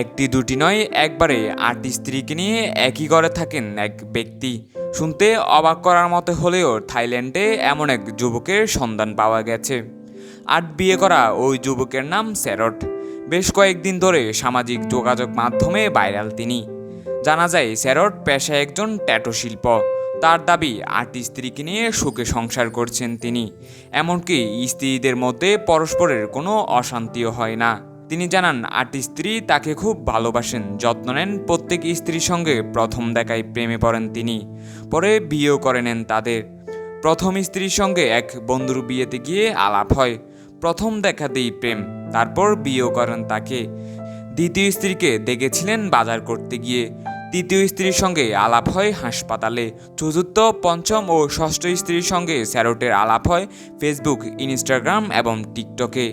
একটি দুটি নয়, একবারে ৮টি স্ত্রীকে নিয়ে একই ঘরে থাকেন এক ব্যক্তি। শুনতে অবাক করার মতো হলেও থাইল্যান্ডে এমন এক যুবকের সন্ধান পাওয়া গেছে। ৮ বিয়ে করা ওই যুবকের নাম স্যারট। বেশ কয়েকদিন ধরে সামাজিক যোগাযোগ মাধ্যমে ভাইরাল তিনি। জানা যায় স্যারট পেশায় একজন ট্যাটু শিল্প। তার দাবি ৮টি স্ত্রীকে নিয়ে সুখে সংসার করছেন তিনি। এমনকি স্ত্রীদের মধ্যে পরস্পরের কোনো অশান্তিও হয় না। তিনি জানান ৮টি স্ত্রী তাকে খুব ভালোবাসেন, যত্ন নেন। প্রত্যেক স্ত্রীর সঙ্গে প্রথম দেখায় প্রেমে পড়েন তিনি, পরে বিয়েও করে নেন তাদের। প্রথম স্ত্রীর সঙ্গে এক বন্ধুর বিয়েতে গিয়ে আলাপ হয়, প্রথম দেখাতেই প্রেম, তারপর বিয়েও করেন তাকে। দ্বিতীয় স্ত্রীকে দেখেছিলেন বাজার করতে গিয়ে, তৃতীয় স্ত্রীর সঙ্গে আলাপ হয় হাসপাতালে, চতুর্থ, পঞ্চম ও ষষ্ঠ স্ত্রীর সঙ্গে স্যারটের আলাপ হয় ফেসবুক, ইনস্টাগ্রাম এবং টিকটকে।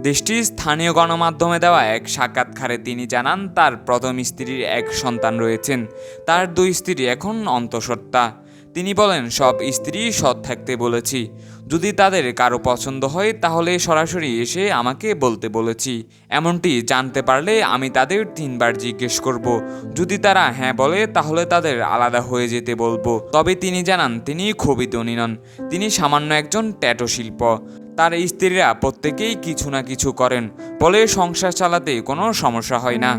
দেশটির স্থানীয় গণমাধ্যমে দেওয়া এক সাক্ষাৎকারে তিনি জানান তার প্রথম স্ত্রীর এক সন্তান রয়েছেন, তার 2 স্ত্রী এখন অন্তঃসত্ত্বা। তিনি বলেন, সব স্ত্রী সৎ থাকতে বলেছি, যদি তাদের কারো পছন্দ হয় তাহলে সরাসরি এসে আমাকে বলতে বলেছি। এমনটি জানতে পারলে আমি তাদের 3 বার জিজ্ঞেস করব, যদি তারা হ্যাঁ বলে তাহলে তাদের আলাদা হয়ে যেতে বলবো। তবে তিনি জানান তিনি খুবই ধনী নন, তিনি সামান্য একজন ট্যাটু শিল্প। তার স্ত্রীরা প্রত্যেকেই কিছু না কিছু করেন, ফলে সংসার চালাতে কোনো সমস্যা হয় না।